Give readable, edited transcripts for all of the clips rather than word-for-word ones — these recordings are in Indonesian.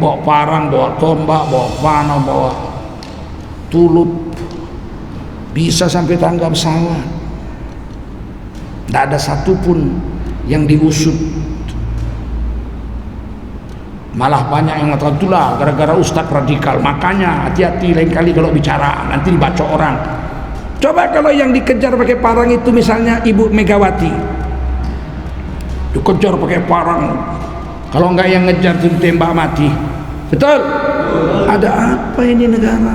bawa parang, bawa tombak, bawa panah, bawa tulup, bisa sampai tangga pesawat. Tidak ada satupun yang diusut. Malah banyak yang mengatakan itulah gara-gara ustadz radikal, makanya hati-hati lain kali kalau bicara nanti dibaca orang. Coba kalau yang dikejar pakai parang itu misalnya Ibu Megawati, dikejar pakai parang, kalau enggak yang ngejar itu ditembak mati. Betul? Ada apa ini negara?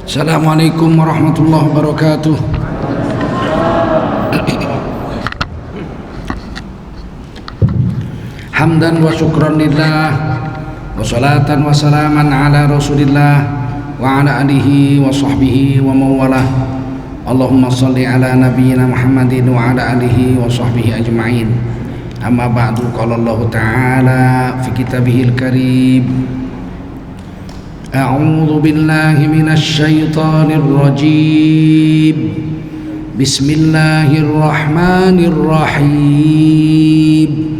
Assalamualaikum warahmatullahi wabarakatuh. Hamdan wa syukran lillah, wa salatan wa salaman ala rasulillah wa ala alihi wa sahbihi wa mawalah. Allahumma salli ala nabiyyina Muhammadin wa ala alihi wa sahbihi ajma'in. Amma ba'du, qala Allah ta'ala fi kitabihil karim, a'udzu billahi minasy syaithanir rajim. Bismillahirrahmanirrahim.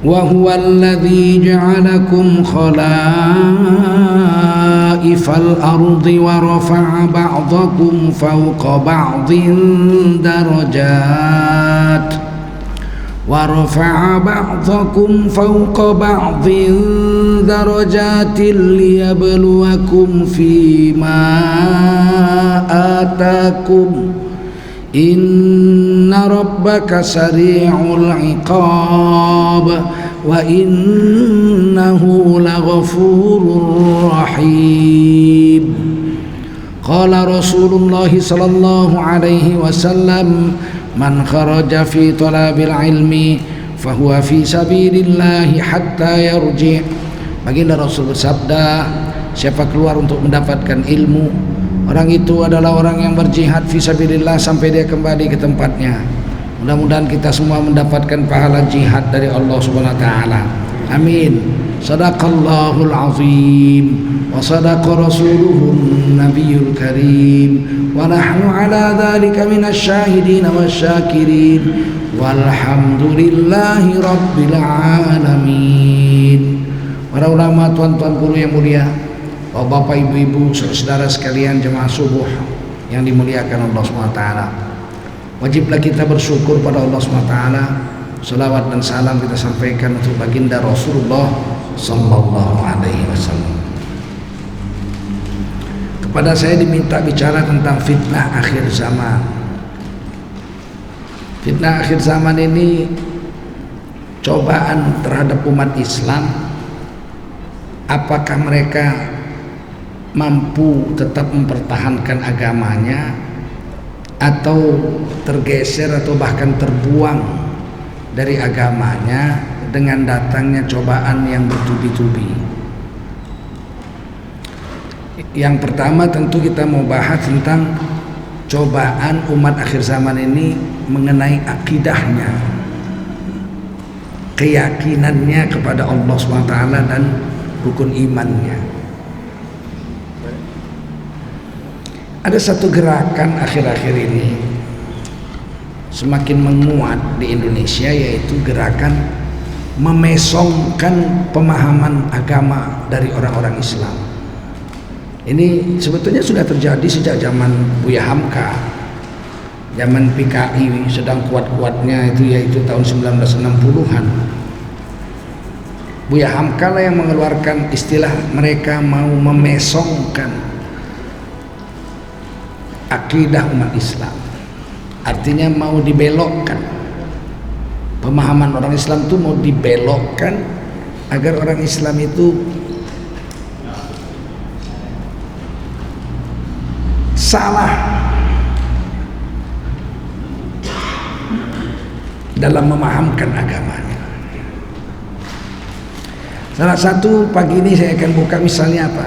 Wa huwa alladzi ja'alakum khalaifal ardi wa rafa'a ba'dakum fawqa ba'din darajat liyabluwakum fima atakum. Inna rabbaka sari'ul iqab wa innahu laghafurur rahim. Qala Rasulullah sallallahu alaihi wasallam, man kharaja fi talabil ilmi fahuwa fi sabilillahi hatta yarji'. Baginda Rasul bersabda, siapa keluar untuk mendapatkan ilmu, orang itu adalah orang yang berjihad fi sabilillah sampai dia kembali ke tempatnya. Mudah-mudahan kita semua mendapatkan pahala jihad dari Allah Subhanahu wa taala. Amin. Shadaqallahul azim wa sadaqa rasuluhun nabiyul karim wa nahnu ala dzalika minasy syahidin wasyakirin walhamdulillahi rabbil alamin. Para ulama, tuan-tuan guru yang mulia, bapak, ibu-ibu, saudara sekalian jemaah subuh yang dimuliakan Allah SWT, wajiblah kita bersyukur pada Allah SWT. Salawat dan salam kita sampaikan untuk baginda Rasulullah Sallallahu Alaihi Wasallam. Kepada saya diminta bicara tentang fitnah akhir zaman. Fitnah akhir zaman ini cobaan terhadap umat Islam. Apakah mereka mampu tetap mempertahankan agamanya atau tergeser atau bahkan terbuang dari agamanya dengan datangnya cobaan yang bertubi-tubi. Yang pertama tentu kita mau bahas tentang cobaan umat akhir zaman ini mengenai akidahnya, keyakinannya kepada Allah SWT dan rukun imannya. Ada satu gerakan akhir-akhir ini semakin menguat di Indonesia, yaitu gerakan memesongkan pemahaman agama dari orang-orang Islam. Ini sebetulnya sudah terjadi sejak zaman Buya Hamka, zaman PKI sedang kuat-kuatnya itu, yaitu tahun 1960-an. Buya Hamka lah yang mengeluarkan istilah mereka mau memesongkan akidah umat Islam. Artinya mau dibelokkan. Pemahaman orang Islam itu mau dibelokkan agar orang Islam itu salah dalam memahamkan agamanya. Salah satu pagi ini saya akan buka misalnya apa?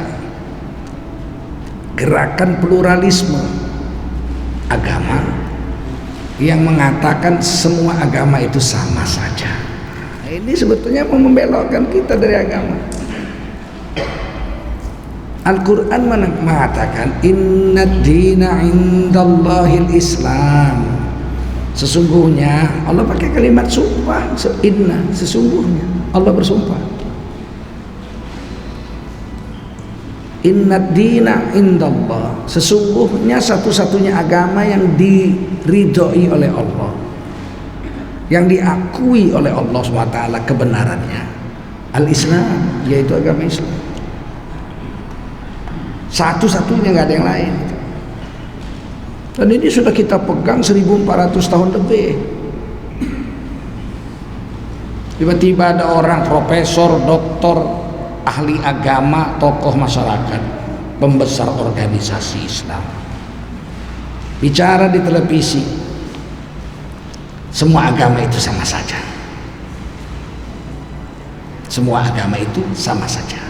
Gerakan pluralisme agama yang mengatakan semua agama itu sama saja. Ini sebetulnya mau membelokkan kita dari agama. Al-Quran mengatakan innad dina indallahil Islam. Sesungguhnya Allah pakai kalimat sumpah, inna, sesungguhnya Allah bersumpah. Innad dina indallah, sesungguhnya satu-satunya agama yang diridhoi oleh Allah, yang diakui oleh Allah SWT kebenarannya, al-Islam, yaitu agama Islam. Satu-satunya, nggak ada yang lain. Dan ini sudah kita pegang 1400 tahun lebih. Tiba-tiba ada orang profesor, doktor, ahli agama, tokoh masyarakat, pembesar organisasi Islam, bicara di televisi, semua agama itu sama saja. Semua agama itu sama saja.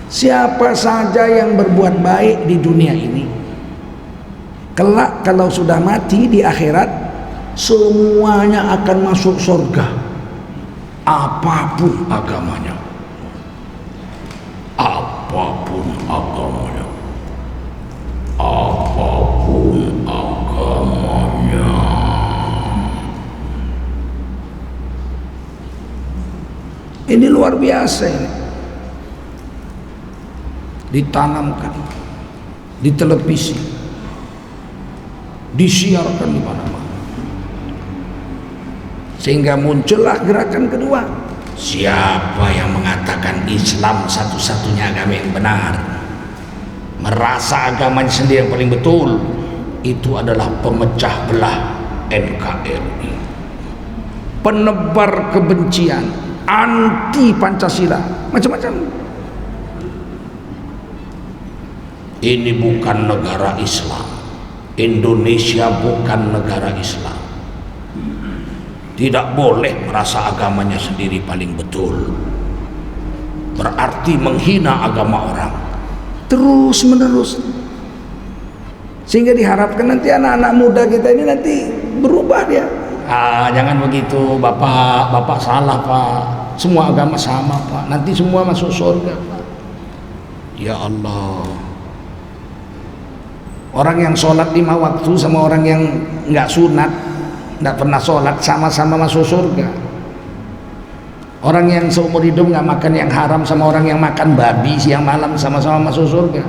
Siapa saja yang berbuat baik di dunia ini, kelak kalau sudah mati di akhirat, semuanya akan masuk surga, apapun agamanya. Apapun agamanya. Apapun agamanya. Ini luar biasa ini. Ditanamkan di televisi, disiarkan di mana-mana, sehingga muncullah gerakan kedua. Siapa yang mengatakan Islam satu-satunya agama yang benar, merasa agamanya sendiri yang paling betul, itu adalah pemecah belah NKRI, penebar kebencian, anti Pancasila, macam-macam. Ini bukan negara Islam. Indonesia bukan negara Islam. Tidak boleh merasa agamanya sendiri paling betul. Berarti menghina agama orang. Terus menerus. Sehingga diharapkan nanti anak-anak muda kita ini nanti berubah dia. Jangan begitu Bapak. Bapak salah Pak. Semua agama sama Pak. Nanti semua masuk surga Pak. Ya Allah. Orang yang sholat 5 waktu sama orang yang nggak sunat, nggak pernah sholat, sama-sama masuk surga. Orang yang seumur hidup nggak makan yang haram sama orang yang makan babi siang malam, sama-sama masuk surga.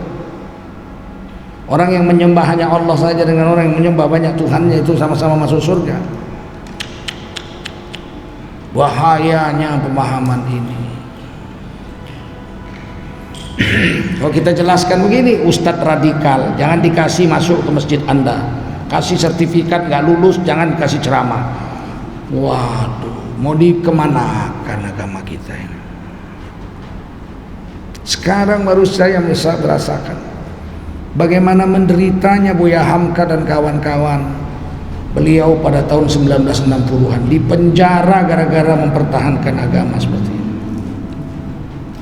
Orang yang menyembah hanya Allah saja dengan orang yang menyembah banyak Tuhannya, itu sama-sama masuk surga. Bahayanya pemahaman ini. Kalau kita jelaskan begini, Ustadz radikal, jangan dikasih masuk ke masjid Anda, kasih sertifikat, nggak lulus jangan kasih ceramah. Waduh, mau dikemanakan agama kita ini? Sekarang baru saya bisa merasakan bagaimana menderitanya Buya Hamka dan kawan-kawan. Beliau pada tahun 1960-an dipenjara gara-gara mempertahankan agama seperti ini.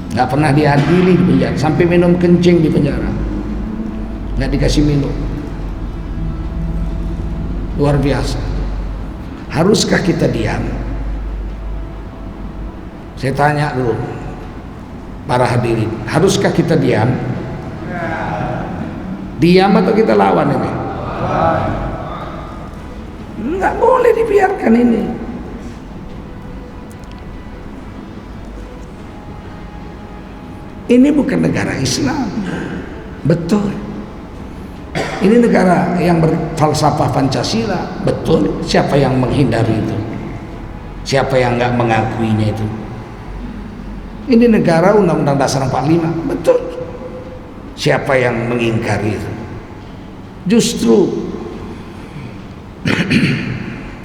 Nggak pernah diadili di penjara, sampai minum kencing di penjara, nggak dikasih minum. Luar biasa. Haruskah kita diam? Saya tanya dulu para hadirin, haruskah kita diam? Diam atau kita lawan ini? Nggak boleh dibiarkan ini. Ini bukan negara Islam, betul. Ini negara yang berfalsafah Pancasila, betul. Siapa yang menghindari itu? Siapa yang nggak mengakuinya itu? Ini negara Undang-Undang Dasar 45, betul. Siapa yang mengingkari itu? Justru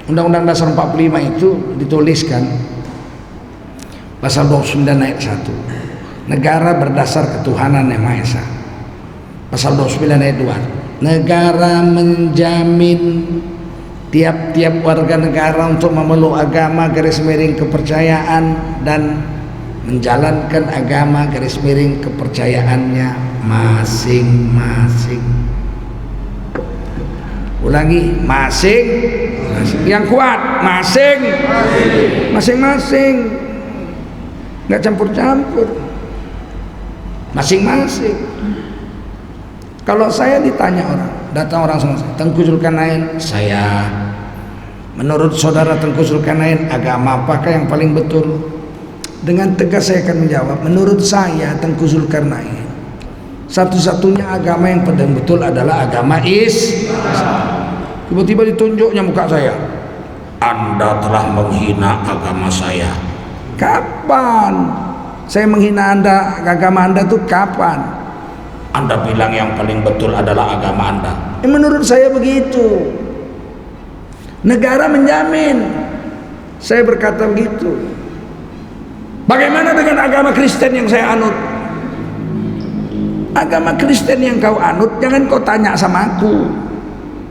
Undang-Undang Dasar 45 itu dituliskan pasal 29 ayat 1. Negara berdasar ketuhanan yang Maha Esa. Pasal 29 ayat 2. Negara menjamin tiap-tiap warga negara untuk memeluk agama garis miring kepercayaan dan menjalankan agama garis miring kepercayaannya masing-masing. Ulangi, masing-masing. Yang kuat, masing-masing. Nggak campur-campur. masing-masing. Kalau saya ditanya orang, datang orang sama saya, Tengku Zulkarnain, saya, menurut saudara Tengku Zulkarnain, agama apakah yang paling betul? Dengan tegas saya akan menjawab, menurut saya Tengku Zulkarnain, satu-satunya agama yang paling betul adalah agama Islam. Tiba-tiba ditunjuknya muka saya, Anda telah menghina agama saya. Kapan? Saya menghina Anda, agama Anda tuh kapan? Anda bilang yang paling betul adalah agama Anda. Menurut saya begitu. Negara menjamin. Saya berkata begitu. Bagaimana dengan agama Kristen yang saya anut? Agama Kristen yang kau anut jangan kau tanya sama aku.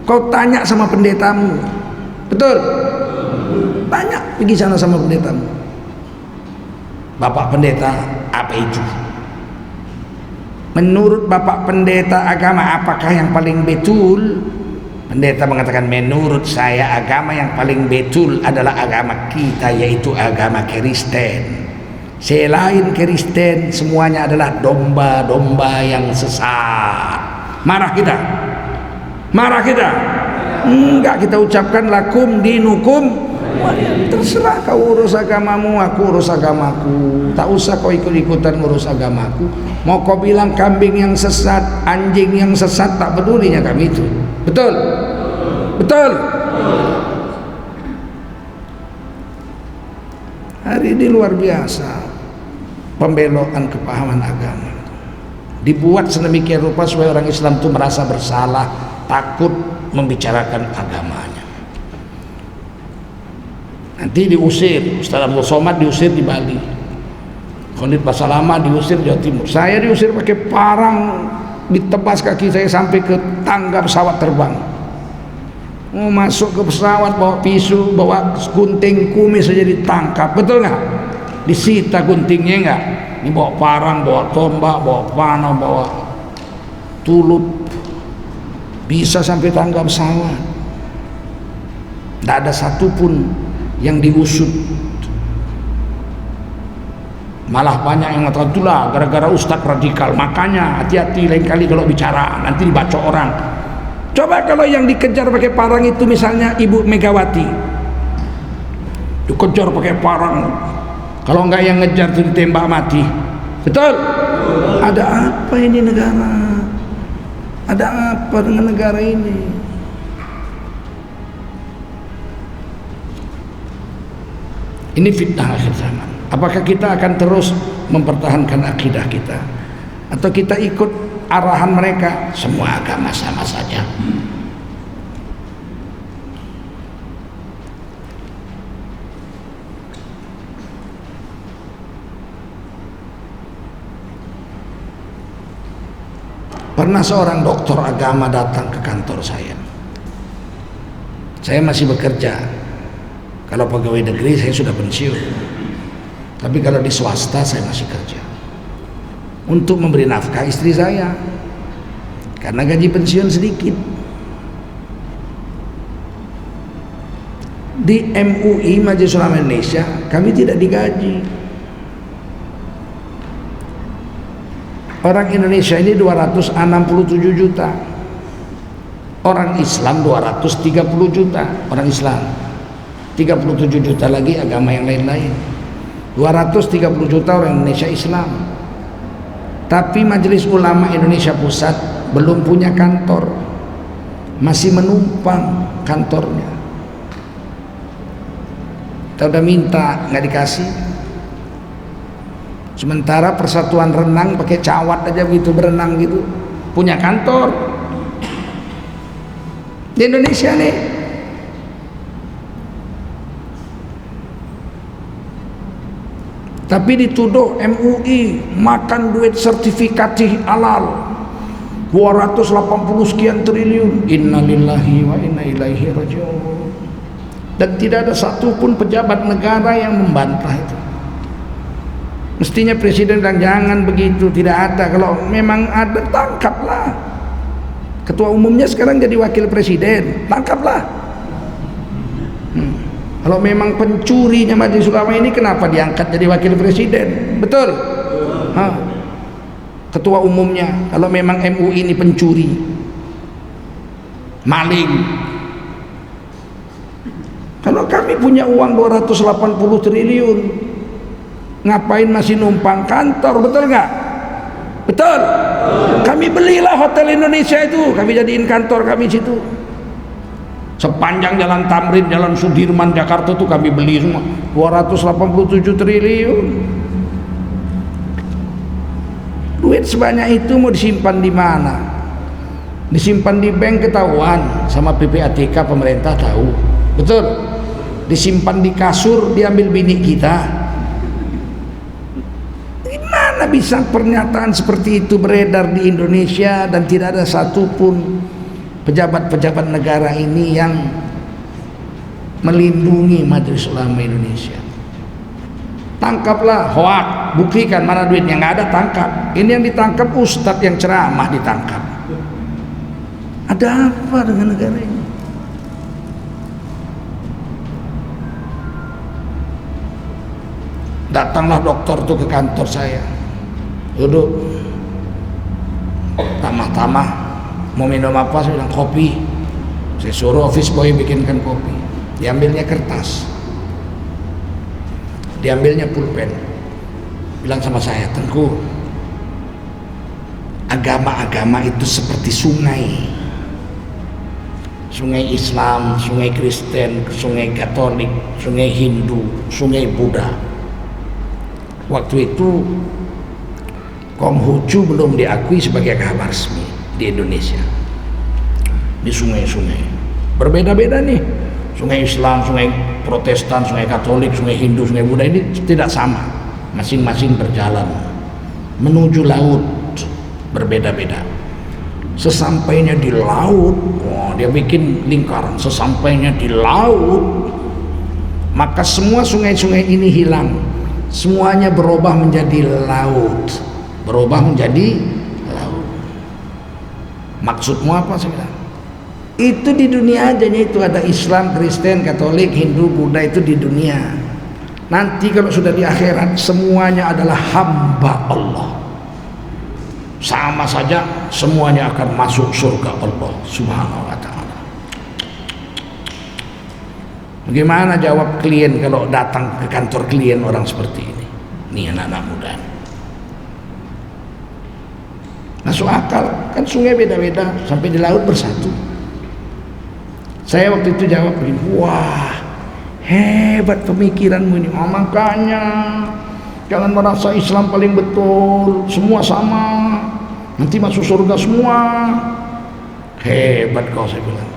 Kau tanya sama pendetamu. Betul? Tanya, pergi sana sama pendetamu. Bapak pendeta, apa itu? Menurut Bapak pendeta agama apakah yang paling betul? Pendeta mengatakan, menurut saya agama yang paling betul adalah agama kita, yaitu agama Kristen. Selain Kristen semuanya adalah domba-domba yang sesat. Marah kita? Marah kita? Enggak, kita ucapkan lakum dinukum. Terserah kau urus agamamu, aku urus agamaku. Tak usah kau ikut-ikutan urus agamaku. Mau kau bilang kambing yang sesat, anjing yang sesat, tak pedulinya kami itu. Betul? Betul? Hari ini luar biasa pembelokan kepahaman agama. Dibuat sedemikian rupa supaya orang Islam itu merasa bersalah, takut membicarakan agamanya. Nanti diusir, Ustaz Abdul Somad diusir di Bali, Khalid Basalama diusir di Jawa Timur, saya diusir pakai parang, ditebas kaki saya sampai ke tangga pesawat terbang. Mau masuk ke pesawat bawa pisau, bawa gunting kumis saja ditangkap, betul nggak? Disita guntingnya nggak? Ini bawa parang, bawa tombak, bawa panah, bawa tulup, bisa sampai tangga pesawat. Tidak ada satupun yang diusut. Malah banyak yang mengatakan itulah gara-gara ustadz radikal, makanya hati-hati lain kali kalau bicara nanti dibaca orang. Coba kalau yang dikejar pakai parang itu misalnya Ibu Megawati, dikejar pakai parang, kalau enggak yang ngejar itu ditembak mati. Betul? Ada apa ini negara? Ada apa dengan negara ini? Ini fitnah akhir zaman. Apakah kita akan terus mempertahankan akidah kita, atau kita ikut arahan mereka? Semua agama sama saja. Pernah seorang doktor agama datang ke kantor saya. Saya masih bekerja. Kalau pegawai negeri saya sudah pensiun, tapi kalau di swasta saya masih kerja untuk memberi nafkah istri saya karena gaji pensiun sedikit. Di MUI Majelis Ulama Indonesia kami tidak digaji. Orang Indonesia ini 267 juta, orang Islam 230 juta, orang Islam 37 juta lagi agama yang lain-lain. 230 juta orang Indonesia Islam. Tapi Majelis Ulama Indonesia Pusat belum punya kantor, masih menumpang kantornya. Kita udah minta nggak dikasih. Sementara Persatuan Renang pakai cawat aja begitu berenang gitu, punya kantor di Indonesia nih. Tapi dituduh MUI makan duit sertifikasi halal 280 sekian triliun. Innalillahi wa inna ilaihi rajiun. Dan tidak ada satupun pejabat negara yang membantah itu. Mestinya presiden bilang jangan begitu, tidak ada. Kalau memang ada, tangkaplah. Ketua umumnya sekarang jadi wakil presiden, tangkaplah. Kalau memang pencurinya Majelis Ulama ini, kenapa diangkat jadi wakil presiden? Betul? ketua umumnya, kalau memang MUI ini pencuri, maling. Kalau kami punya uang 280 triliun, ngapain masih numpang kantor, betul nggak? Betul. Kami belilah Hotel Indonesia itu, kami jadiin kantor kami situ. Sepanjang Jalan Tamrin, Jalan Sudirman, Jakarta tuh kami beli semua. 287 triliun. Duit sebanyak itu mau disimpan di mana? Disimpan di bank ketahuan sama PPATK, pemerintah tahu. Betul. Disimpan di kasur, diambil bini kita. Gimana bisa pernyataan seperti itu beredar di Indonesia dan tidak ada satupun pejabat-pejabat negara ini yang melindungi Majelis Ulama Indonesia? Tangkaplah hoak, buktikan mana duitnya. Nggak ada, tangkap. Ini yang ditangkap ustadz yang ceramah ditangkap. Ada apa dengan negara ini? Datanglah dokter tuh ke kantor saya, duduk, tamah-tamah mau minum apa, saya bilang kopi. Saya suruh office boy bikinkan kopi. Diambilnya kertas, diambilnya pulpen, bilang sama saya, Tengku, agama-agama itu seperti sungai. Sungai Islam, sungai Kristen, sungai Katolik, sungai Hindu, sungai Buddha. Waktu itu Konghucu belum diakui sebagai agama resmi di Indonesia. Di sungai-sungai berbeda-beda nih, sungai Islam, sungai Protestan, sungai Katolik, sungai Hindu, sungai Buddha ini tidak sama, masing-masing berjalan menuju laut, berbeda-beda. Sesampainya di laut, dia bikin lingkaran. Sesampainya di laut, maka semua sungai-sungai ini hilang, semuanya berubah menjadi laut, berubah menjadi laut. Maksudmu apa? Saya bilang, itu di dunia aja, itu ada Islam, Kristen, Katolik, Hindu, Buddha, itu di dunia. Nanti kalau sudah di akhirat, semuanya adalah hamba Allah. Sama saja, semuanya akan masuk surga Allah Subhanahu wa ta'ala. Bagaimana jawab klien kalau datang ke kantor klien orang seperti ini? Nih anak-anak muda, masuk akal kan? Sungai beda-beda, sampai di laut bersatu. Saya waktu itu jawab begini, wah hebat pemikiranmu ini. Makanya jangan merasa Islam paling betul, semua sama, nanti masuk surga semua. Hebat kau, saya bilang.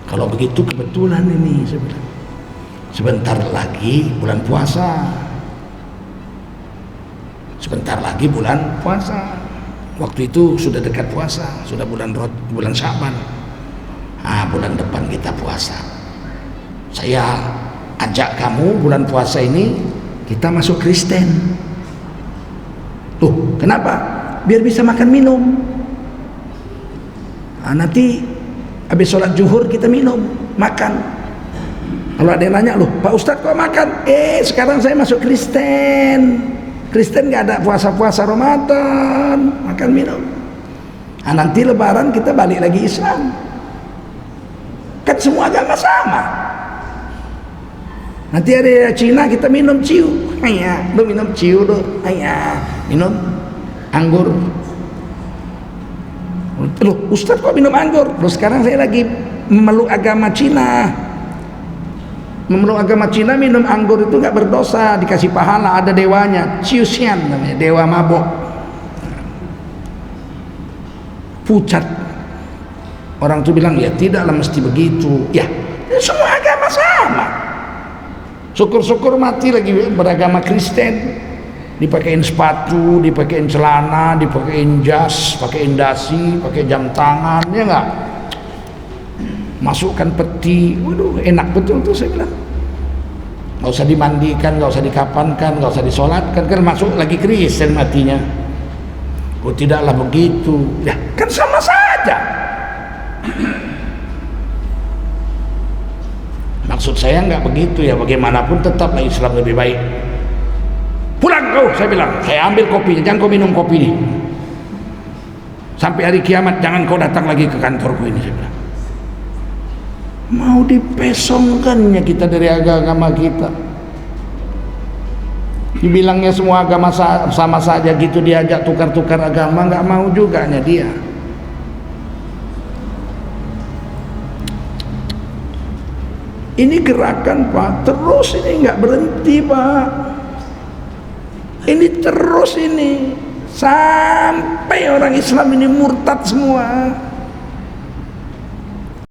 Kalau begitu kebetulan ini, saya bilang. Sebentar lagi bulan puasa. Sebentar lagi bulan puasa. Waktu itu sudah dekat puasa, sudah bulan Syaban. Bulan depan kita puasa. Saya ajak kamu bulan puasa ini kita masuk Kristen. Tuh, kenapa? Biar bisa makan minum. Nanti habis sholat zuhur kita minum, makan. Kalau ada yang nanya, loh Pak Ustadz kok makan? Sekarang saya masuk Kristen. Kristen nggak ada puasa-puasa Ramadan, makan minum. Nanti Lebaran kita balik lagi Islam. Kan semua agama sama. Nanti ada Cina kita minum ciu. Lu minum ciu lu. Minum anggur. Loh Ustadz kok minum anggur? Loh sekarang saya lagi memeluk agama Cina. Memeluk agama Cina, minum anggur itu nggak berdosa, dikasih pahala, ada dewanya, Ciusian namanya, dewa mabok. Pucat. Orang tuh bilang, ya tidaklah mesti begitu. Ya semua agama sama. Syukur-syukur mati lagi beragama Kristen, dipakein sepatu, dipakein celana, dipakein jas, pakein dasi, pakai jam tangan, ya nggak? Masukkan peti, waduh enak betul tuh, saya bilang. Nggak usah dimandikan, nggak usah dikapankan, nggak usah disolatkan, kan masuk lagi Kristen matinya. Oh tidaklah begitu, ya kan sama saja. Maksud saya nggak begitu ya, bagaimanapun tetaplah Islam lebih baik. Pulang kau, saya bilang, saya ambil kopinya, jangan kau minum kopi ini. sampai hari kiamat jangan kau datang lagi ke kantorku ini, saya bilang. Mau dipesongkannya kita dari agama kita. Dibilangnya semua agama sama saja gitu, diajak tukar-tukar agama, nggak mau juga nya dia. Ini gerakan Pak, terus ini nggak berhenti Pak. Ini terus ini sampai orang Islam ini murtad semua.